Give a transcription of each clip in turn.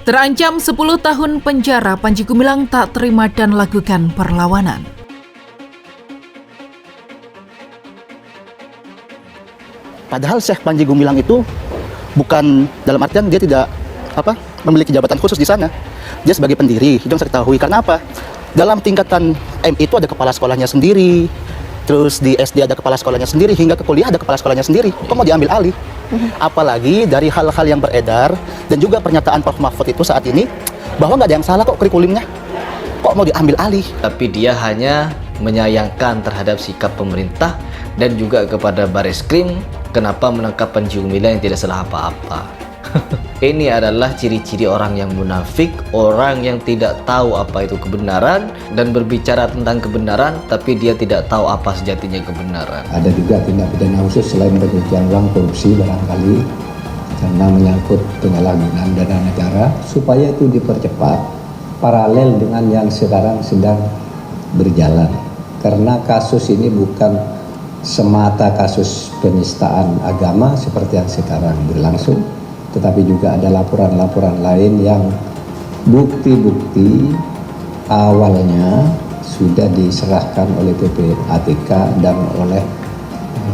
Terancam 10 tahun penjara, Panji Gumilang tak terima dan lakukan perlawanan. Padahal Syekh Panji Gumilang itu bukan dalam artian dia tidak memiliki jabatan khusus di sana. Dia sebagai pendiri, itu yang saya ketahui. Karena apa? Dalam tingkatan MI itu ada kepala sekolahnya sendiri, terus di SD ada kepala sekolahnya sendiri, hingga ke kuliah ada kepala sekolahnya sendiri. Kok mau diambil alih? Apalagi dari hal-hal yang beredar dan juga pernyataan Prof. Mahfud itu saat ini bahwa nggak ada yang salah kok kurikulumnya. Kok mau diambil alih? Tapi dia hanya menyayangkan terhadap sikap pemerintah dan juga kepada Bareskrim kenapa menangkap Panji Gumilang yang tidak salah apa-apa. Ini adalah ciri-ciri orang yang munafik, orang yang tidak tahu apa itu kebenaran dan berbicara tentang kebenaran tapi dia tidak tahu apa sejatinya kebenaran. Ada juga tindak pidana khusus selain pencucian uang, korupsi barangkali karena menyangkut penyalahgunaan dana negara, supaya itu dipercepat paralel dengan yang sekarang sedang berjalan. Karena kasus ini bukan semata kasus penistaan agama seperti yang sekarang berlangsung, tetapi juga ada laporan-laporan lain yang bukti-bukti awalnya sudah diserahkan oleh PPATK dan oleh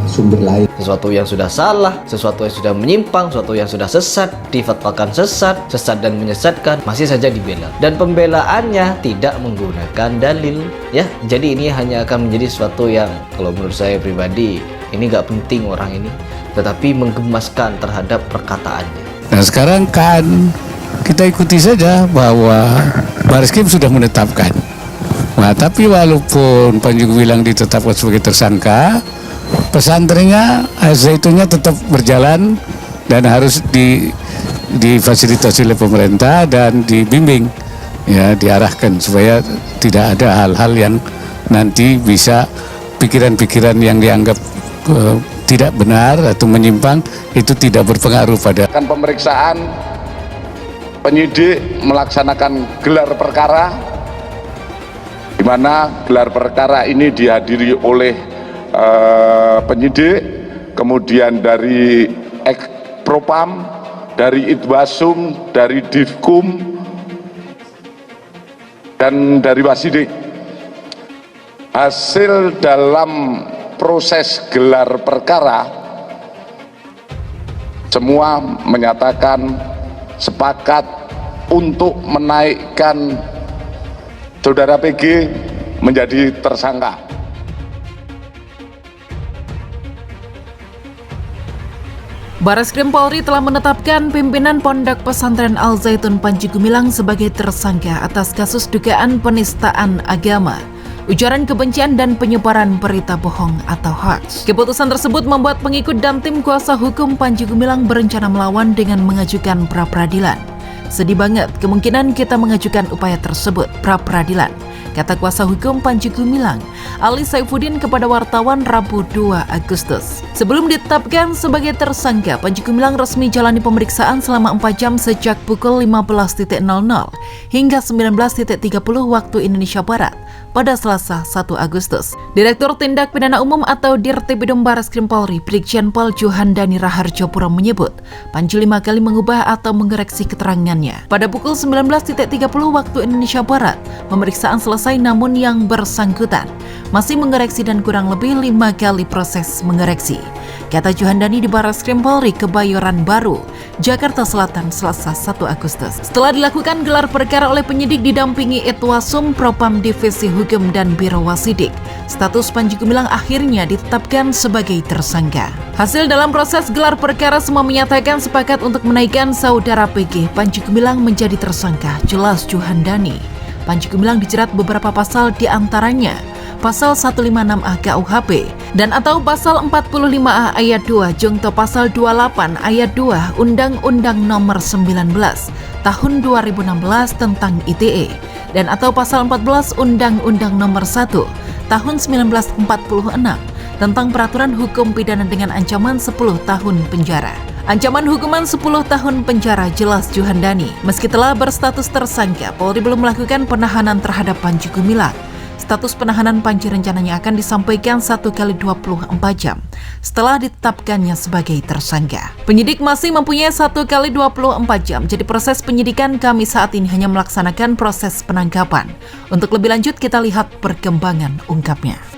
sumber lain. Sesuatu yang sudah salah, sesuatu yang sudah menyimpang, sesuatu yang sudah sesat, difatwakan sesat dan menyesatkan, masih saja dibela. Dan pembelaannya tidak menggunakan dalil, ya. Jadi ini hanya akan menjadi sesuatu yang, kalau menurut saya pribadi, ini gak penting orang ini, tetapi menggemaskan terhadap perkataannya. Nah sekarang kan kita ikuti saja bahwa Bareskrim sudah menetapkan. Nah tapi walaupun Panji Gumilang ditetapkan sebagai tersangka, pesantrennya Zaitunnya tetap berjalan dan harus difasilitasi oleh pemerintah dan dibimbing, ya, diarahkan supaya tidak ada hal-hal yang nanti bisa pikiran-pikiran yang dianggap tidak benar atau menyimpang itu tidak berpengaruh pada pemeriksaan. Penyidik melaksanakan gelar perkara, di mana gelar perkara ini dihadiri oleh penyidik, kemudian dari Propam, dari Itbasum, dari Divkum, dan dari Wasidik. Hasil dalam proses gelar perkara semua menyatakan sepakat untuk menaikkan saudara PG menjadi tersangka. Bareskrim Polri telah menetapkan pimpinan Pondok Pesantren Al Zaitun Panji Gumilang sebagai tersangka atas kasus dugaan penistaan agama, ujaran kebencian dan penyebaran berita bohong atau hoax. Keputusan tersebut membuat pengikut dan tim kuasa hukum Panji Gumilang berencana melawan dengan mengajukan pra-peradilan. Sedih banget kemungkinan kita mengajukan upaya tersebut pra-peradilan, kata kuasa hukum Panji Gumilang, Ali Saifuddin, kepada wartawan Rabu 2 Agustus. Sebelum ditetapkan sebagai tersangka, Panji Gumilang resmi jalani pemeriksaan selama 4 jam sejak pukul 15.00 hingga 19.30 waktu Indonesia Barat pada Selasa 1 Agustus. Direktur Tindak Pidana Umum atau Dirtipidum Bareskrim Polri, Brigjen Pol Juhandani Raharjopuro menyebut, Panji 5 kali mengubah atau mengoreksi keterangannya. Pada pukul 19.30 waktu Indonesia Barat, pemeriksaan selesai namun yang bersangkutan masih mengoreksi dan kurang lebih 5 kali proses mengoreksi, kata Juhandani di Bareskrim Polri Kebayoran Baru, Jakarta Selatan, Selasa 1 Agustus. Setelah dilakukan gelar perkara oleh penyidik didampingi Itwasum, Propam Divisi Hukum dan Biro Wasidik, status Panji Gumilang akhirnya ditetapkan sebagai tersangka. Hasil dalam proses gelar perkara semua menyatakan sepakat untuk menaikkan saudara PG Panji Gumilang menjadi tersangka, jelas Juhandani. Panji Gumilang dijerat beberapa pasal, diantaranya Pasal 156A KUHP dan atau Pasal 45A ayat 2 Jungto Pasal 28 ayat 2 Undang-Undang Nomor 19 Tahun 2016 tentang ITE dan atau Pasal 14 Undang-Undang Nomor 1 Tahun 1946 tentang Peraturan Hukum Pidana dengan ancaman 10 tahun penjara. Ancaman hukuman 10 tahun penjara, jelas Juhandani. Meski telah berstatus tersangka, Polri belum melakukan penahanan terhadap Panji Gumilang. Status penahanan Panji rencananya akan disampaikan 1 kali 24 jam setelah ditetapkannya sebagai tersangka. Penyidik masih mempunyai 1 kali 24 jam, jadi proses penyidikan kami saat ini hanya melaksanakan proses penangkapan. Untuk lebih lanjut kita lihat perkembangan ungkapnya.